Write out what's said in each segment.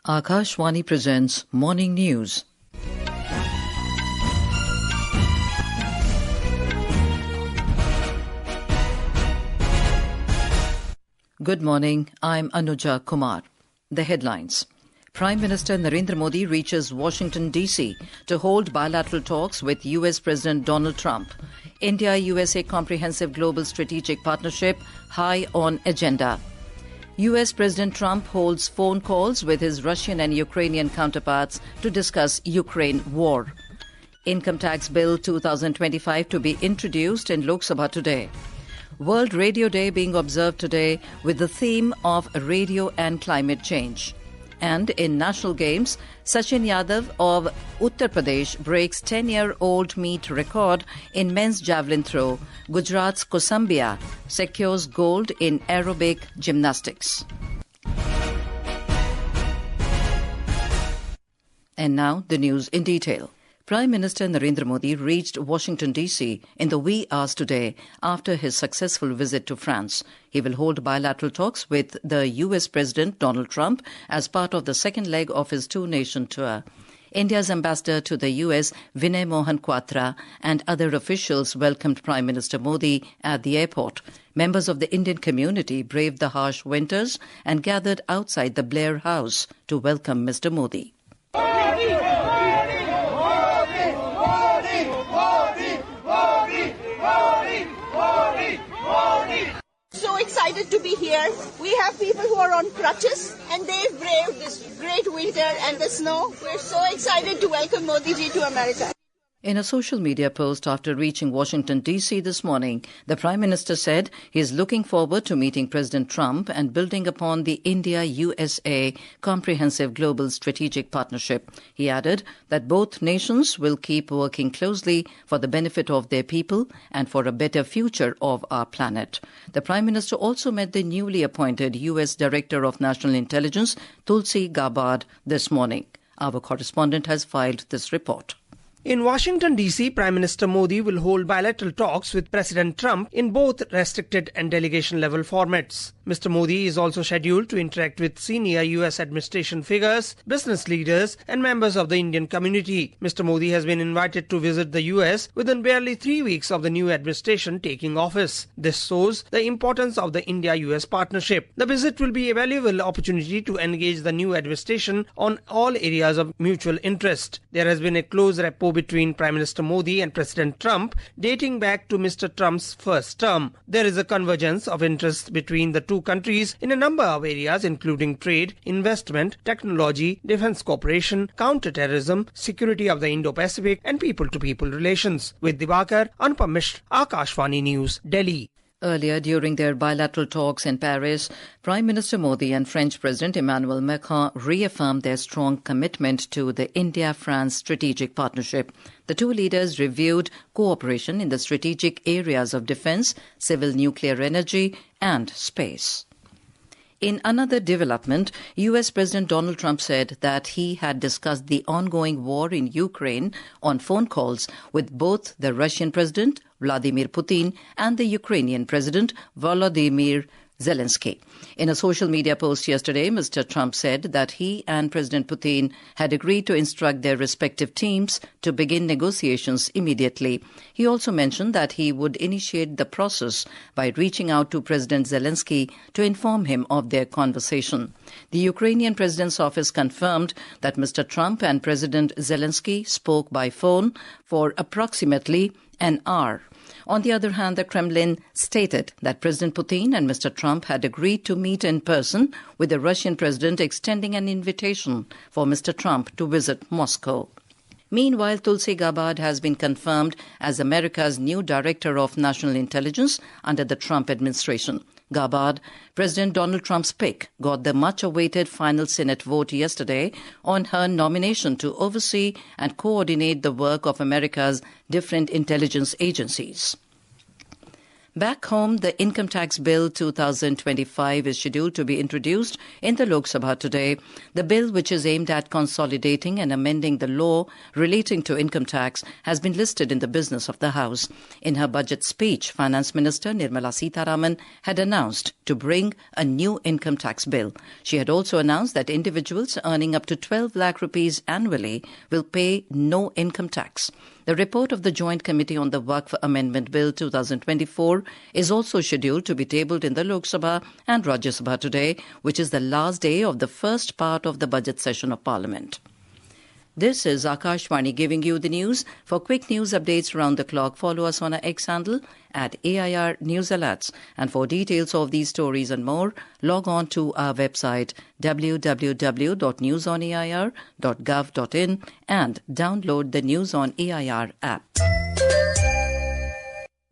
Akashvani presents Morning News. Good morning, I'm Anuja Kumar. The headlines. Prime Minister Narendra Modi reaches Washington, D.C. to hold bilateral talks with U.S. President Donald Trump. India-USA Comprehensive Global Strategic Partnership high on agenda. U.S. President Trump holds phone calls with his Russian and Ukrainian counterparts to discuss Ukraine war. Income Tax Bill 2025 to be introduced in Lok Sabha today. World Radio Day being observed today with the theme of radio and climate change. And in national games, Sachin Yadav of Uttar Pradesh breaks 10-year-old meet record in men's javelin throw. Gujarat's Kosambia secures gold in Aerobic Gymnastics. And now the news in detail. Prime Minister Narendra Modi reached Washington, D.C. in the wee hours today after his successful visit to France. He will hold bilateral talks with the U.S. President Donald Trump as part of the second leg of his two-nation tour. India's ambassador to the U.S., Vinay Mohan Kwatra, and other officials welcomed Prime Minister Modi at the airport. Members of the Indian community braved the harsh winters and gathered outside the Blair House to welcome Mr. Modi. So excited to be here. We have people who are on crutches and they've braved this great winter and the snow. We're so excited to welcome Modi ji to America. In a social media post after reaching Washington, D.C. this morning, the Prime Minister said he is looking forward to meeting President Trump and building upon the India-USA Comprehensive Global Strategic Partnership. He added that both nations will keep working closely for the benefit of their people and for a better future of our planet. The Prime Minister also met the newly appointed U.S. Director of National Intelligence, Tulsi Gabbard, this morning. Our correspondent has filed this report. In Washington, D.C., Prime Minister Modi will hold bilateral talks with President Trump in both restricted and delegation-level formats. Mr. Modi is also scheduled to interact with senior U.S. administration figures, business leaders and members of the Indian community. Mr. Modi has been invited to visit the U.S. within barely 3 weeks of the new administration taking office. This shows the importance of the India-US partnership. The visit will be a valuable opportunity to engage the new administration on all areas of mutual interest. There has been a close rapport between Prime Minister Modi and President Trump dating back to Mr. Trump's first term. There is a convergence of interests between the two countries in a number of areas including trade, investment, technology, defense cooperation, counter-terrorism, security of the Indo-Pacific and people-to-people relations. With Divakar, Anupam Mishra, Akashvani News, Delhi. Earlier, during their bilateral talks in Paris, Prime Minister Modi and French President Emmanuel Macron reaffirmed their strong commitment to the India-France strategic partnership. The two leaders reviewed cooperation in the strategic areas of defense, civil nuclear energy and space. In another development, U.S. President Donald Trump said that he had discussed the ongoing war in Ukraine on phone calls with both the Russian President Vladimir Putin and the Ukrainian President Volodymyr Zelensky. In a social media post yesterday, Mr. Trump said that he and President Putin had agreed to instruct their respective teams to begin negotiations immediately. He also mentioned that he would initiate the process by reaching out to President Zelensky to inform him of their conversation. The Ukrainian president's office confirmed that Mr. Trump and President Zelensky spoke by phone for approximately an hour. On the other hand, the Kremlin stated that President Putin and Mr. Trump had agreed to meet in person, with the Russian president extending an invitation for Mr. Trump to visit Moscow. Meanwhile, Tulsi Gabbard has been confirmed as America's new Director of National Intelligence under the Trump administration. Gabbard, President Donald Trump's pick, got the much-awaited final Senate vote yesterday on her nomination to oversee and coordinate the work of America's different intelligence agencies. Back home, the Income Tax Bill 2025 is scheduled to be introduced in the Lok Sabha today. The bill, which is aimed at consolidating and amending the law relating to income tax, has been listed in the business of the House. In her budget speech, Finance Minister Nirmala Sitharaman had announced to bring a new income tax bill. She had also announced that individuals earning up to 12 lakh rupees annually will pay no income tax. The report of the Joint Committee on the Waqf Amendment Bill 2024 is also scheduled to be tabled in the Lok Sabha and Rajya Sabha today, which is the last day of the first part of the budget session of Parliament. This is Akashvani giving you the news. For quick news updates around the clock, follow us on our X handle at AIR News Alerts. And for details of these stories and more, log on to our website www.newsonair.gov.in and download the News on AIR app.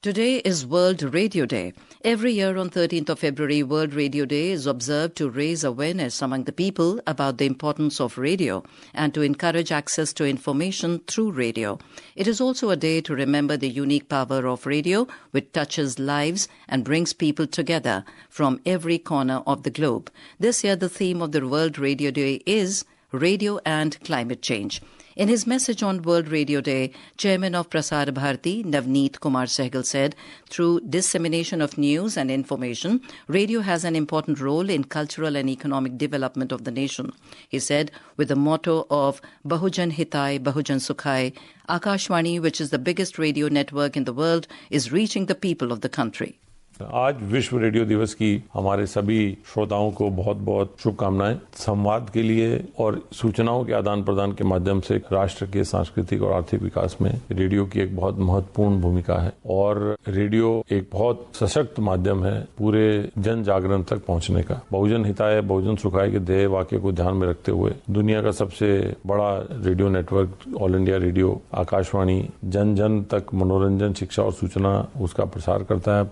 Today is World Radio Day. Every year on 13th of February, World Radio Day is observed to raise awareness among the people about the importance of radio and to encourage access to information through radio. It is also a day to remember the unique power of radio, which touches lives and brings people together from every corner of the globe. This year, the theme of the World Radio Day is Radio and Climate Change. In his message on World Radio Day, Chairman of Prasar Bharati, Navneet Kumar Sehgal, said, through dissemination of news and information, radio has an important role in cultural and economic development of the nation. He said, with the motto of Bahujan Hitai, Bahujan Sukhai, Akashvani, which is the biggest radio network in the world, is reaching the people of the country. आज विश्व radio दिवस की हमारे सभी श्रोताओं को बहुत बहुत शुभकामनाएं। संवाद के लिए और सूचनाओं के आदान प्रदान के माध्यम से राष्ट्र के सांस्कृतिक और आर्थिक विकास में रेडियो की एक बहुत महत्वपूर्ण भूमिका है और रेडियो एक बहुत सशक्त माध्यम है पूरे जन जागरण तक पहुंचने का। बहुजन हिताय बहुजन सुखाय के ध्येय वाक्य को ध्यान में रखते हुए दुनिया का सबसे बड़ा radio network all India radio Akashvani जन जन तक मनोरंजन, शिक्षा और सूचना उसका प्रचार करता है।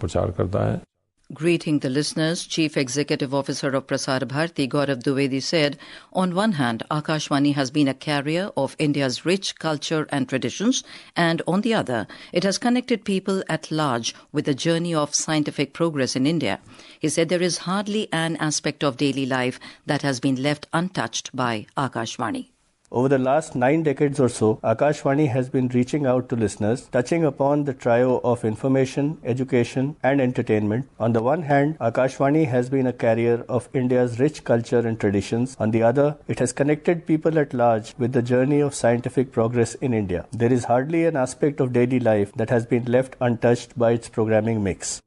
Greeting the listeners, Chief Executive Officer of Prasar Bharati, Gaurav Dwivedi, said, on one hand, Akashvani has been a carrier of India's rich culture and traditions, and on the other, it has connected people at large with the journey of scientific progress in India. He said there is hardly an aspect of daily life that has been left untouched by Akashvani. Over the last 9 decades or so, Akashvani has been reaching out to listeners, touching upon the trio of information, education and entertainment. On the one hand, Akashvani has been a carrier of India's rich culture and traditions. On the other, it has connected people at large with the journey of scientific progress in India. There is hardly an aspect of daily life that has been left untouched by its programming mix.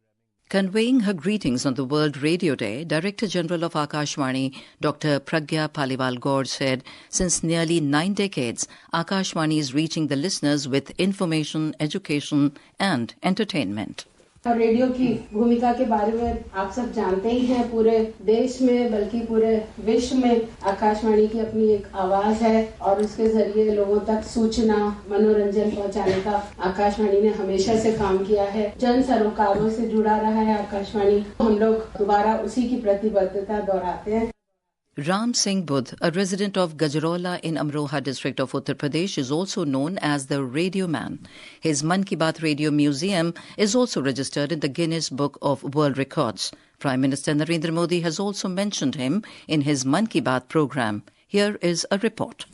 Conveying her greetings on the World Radio Day, Director General of Akashvani, Dr. Pragya Paliwal-Gaur, said, since nearly 9 decades, Akashvani is reaching the listeners with information, education and entertainment. Radio की भूमिका के बारे में आप सब जानते ही हैं। पूरे देश में बल्कि पूरे विश्व में आकाशवाणी की अपनी एक आवाज है और उसके जरिए लोगों तक सूचना, मनोरंजन पहुंचाने का आकाशवाणी ने हमेशा से काम किया है। जन सरोकारों से जुड़ा रहा है आकाशवाणी। हम लोग दोबारा उसी की प्रतिबद्धता दोहराते हैं। Ram Singh Budh, a resident of Gajrola in Amroha district of Uttar Pradesh, is also known as the Radio Man. His Mann Ki Baat Radio Museum is also registered in the Guinness Book of World Records. Prime Minister Narendra Modi has also mentioned him in his Mann Ki Baat program. Here is a report.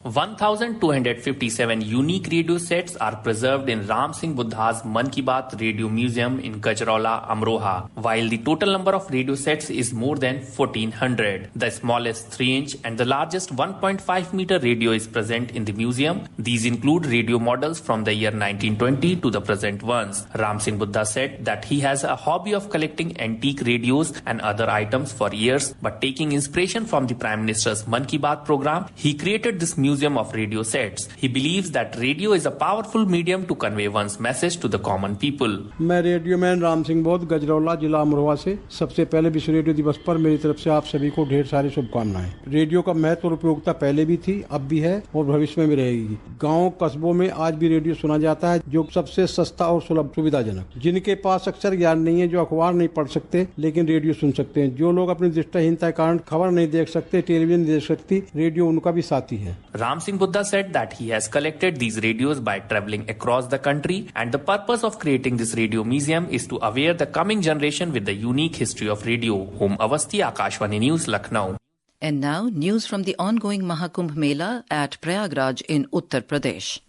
1,257 unique radio sets are preserved in Ram Singh Buddha's Mann Ki Baat Radio Museum in Gajrola, Amroha, while the total number of radio sets is more than 1,400. The smallest 3-inch and the largest 1.5-meter radio is present in the museum. These include radio models from the year 1920 to the present ones. Ram Singh Buddha said that he has a hobby of collecting antique radios and other items for years, but taking inspiration from the Prime Minister's Mann Ki Baat program, he created this museum of radio sets. He believes that radio is a powerful medium to convey one's message to the common people. मैं radio man Ram Singh बोध गजरौला जिला अमरोहा से सबसे पहले विश्व radio दिवस पर मेरी तरफ से आप सभी को ढेर सारी शुभकामनाएं। रेडियो का महत्व और उपयोगिता पहले भी थी, अब भी है और भविष्य में भी रहेगी। गांव कस्बों में आज भी रेडियो सुना जाता है, जो सबसे सस्ता और सुलभ सुविधाजनक। जिनके पास अक्षर ज्ञान नहीं है, जो अखबार नहीं पढ़ सकते लेकिन रेडियो सुन सकते हैं, जो लोग अपनी दृष्टिहीनता के कारण खबर नहीं देख सकते, टेलीविजन नहीं देख सकती, रेडियो उनका भी साथी है। Ram Singh Buddha said that he has collected these radios by travelling across the country, and the purpose of creating this radio museum is to aware the coming generation with the unique history of radio. Home Avasti, Akashvani News, Lucknow. And now, news from the ongoing Mahakumbh Mela at Prayagraj in Uttar Pradesh.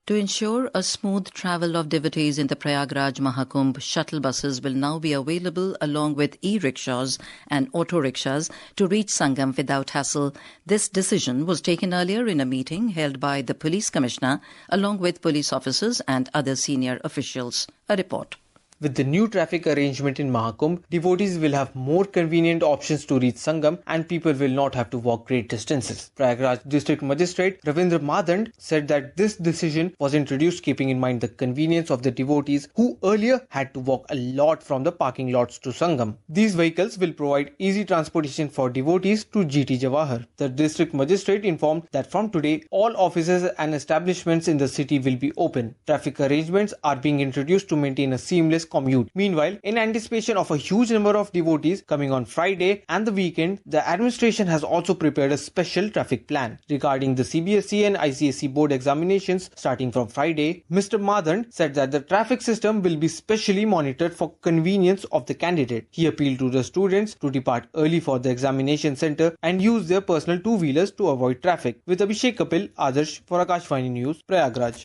To ensure a smooth travel of devotees in the Prayagraj Mahakumbh, shuttle buses will now be available along with e-rickshaws and auto-rickshaws to reach Sangam without hassle. This decision was taken earlier in a meeting held by the Police Commissioner along with police officers and other senior officials. A report. With the new traffic arrangement in Mahakumbh, devotees will have more convenient options to reach Sangam and people will not have to walk great distances. Prayagraj District Magistrate Ravindra Madand said that this decision was introduced keeping in mind the convenience of the devotees who earlier had to walk a lot from the parking lots to Sangam. These vehicles will provide easy transportation for devotees to GT Jawahar. The District Magistrate informed that from today, all offices and establishments in the city will be open. Traffic arrangements are being introduced to maintain a seamless commute. Meanwhile, in anticipation of a huge number of devotees coming on Friday and the weekend, the administration has also prepared a special traffic plan. Regarding the CBSE and ICSE board examinations starting from Friday, Mr. Madand said that the traffic system will be specially monitored for convenience of the candidate. He appealed to the students to depart early for the examination center and use their personal two-wheelers to avoid traffic. With Abhishek Kapil, Adarsh for Akashvani News, Prayagraj.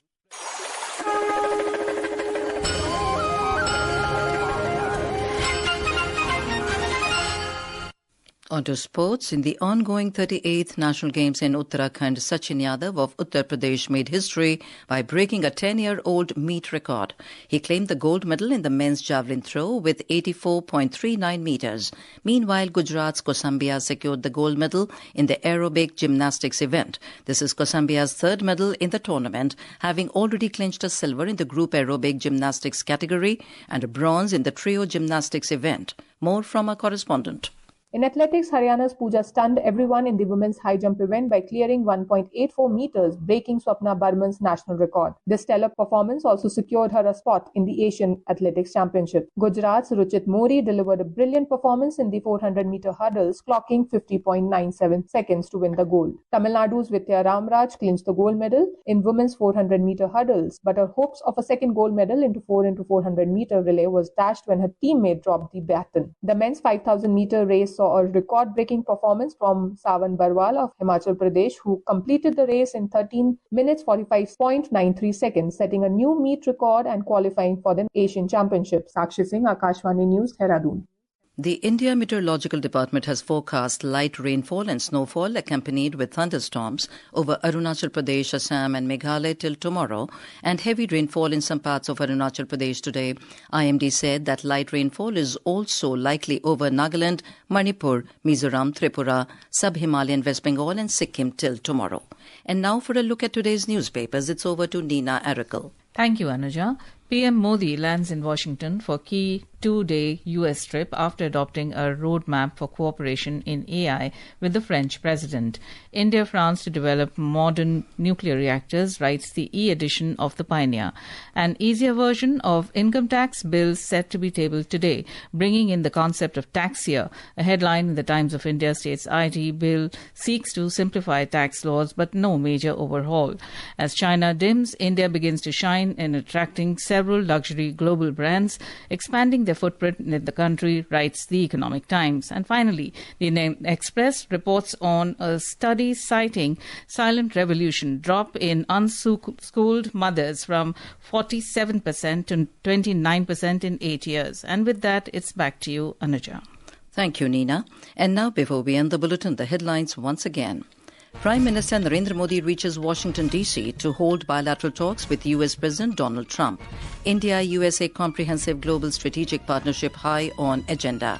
On to sports. In the ongoing 38th National Games in Uttarakhand, Sachin Yadav of Uttar Pradesh made history by breaking a 10-year-old meet record. He claimed the gold medal in the men's javelin throw with 84.39 meters. Meanwhile, Gujarat's Kosambia secured the gold medal in the Aerobic Gymnastics event. This is Kosambia's third medal in the tournament, having already clinched a silver in the group Aerobic Gymnastics category and a bronze in the trio gymnastics event. More from our correspondent. In athletics, Haryana's Pooja stunned everyone in the women's high jump event by clearing 1.84 meters, breaking Swapna Burman's national record. This stellar performance also secured her a spot in the Asian Athletics Championship. Gujarat's Ruchit Mori delivered a brilliant performance in the 400-meter hurdles, clocking 50.97 seconds to win the gold. Tamil Nadu's Vidya Ramraj clinched the gold medal in women's 400-meter hurdles, but her hopes of a second gold medal into 4x400-meter relay was dashed when her teammate dropped the baton. The men's 5,000-meter race saw a record-breaking performance from Sawan Barwal of Himachal Pradesh, who completed the race in 13 minutes 45.93 seconds, setting a new meet record and qualifying for the Asian Championships. Sakshi Singh, Akashvani News, Dehradun. The India Meteorological Department has forecast light rainfall and snowfall accompanied with thunderstorms over Arunachal Pradesh, Assam and Meghalaya till tomorrow and heavy rainfall in some parts of Arunachal Pradesh today. IMD said that light rainfall is also likely over Nagaland, Manipur, Mizoram, Tripura, Sub-Himalayan West Bengal and Sikkim till tomorrow. And now for a look at today's newspapers, it's over to Nina Arakel. Thank you, Anuja. PM Modi lands in Washington for key two-day U.S. trip after adopting a roadmap for cooperation in AI with the French president. India, France to develop modern nuclear reactors, writes the e-edition of The Pioneer. An easier version of income tax bill set to be tabled today, bringing in the concept of tax year. A headline in the Times of India states IT bill seeks to simplify tax laws but no major overhaul. As China dims, India begins to shine in attracting several luxury global brands, expanding their footprint in the country, writes the Economic Times. And finally, the Indian Express reports on a study citing silent revolution drop in unschooled mothers from 47% to 29% in 8 years. And with that, it's back to you, Anuja. Thank you, Nina. And now, before we end the bulletin, the headlines once again. Prime Minister Narendra Modi reaches Washington, D.C. to hold bilateral talks with U.S. President Donald Trump. India-USA Comprehensive Global Strategic Partnership high on agenda.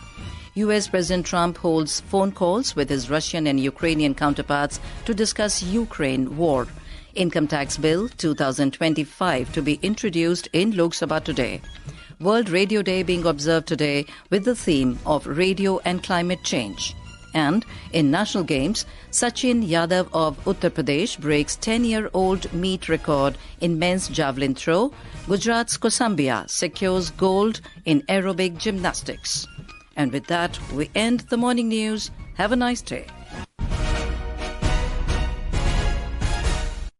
U.S. President Trump holds phone calls with his Russian and Ukrainian counterparts to discuss Ukraine war. Income Tax Bill 2025 to be introduced in Lok Sabha today. World Radio Day being observed today with the theme of radio and climate change. And in national games, Sachin Yadav of Uttar Pradesh breaks 10-year-old meet record in men's javelin throw. Gujarat's Kosambia secures gold in aerobic gymnastics. And with that, we end the morning news. Have a nice day.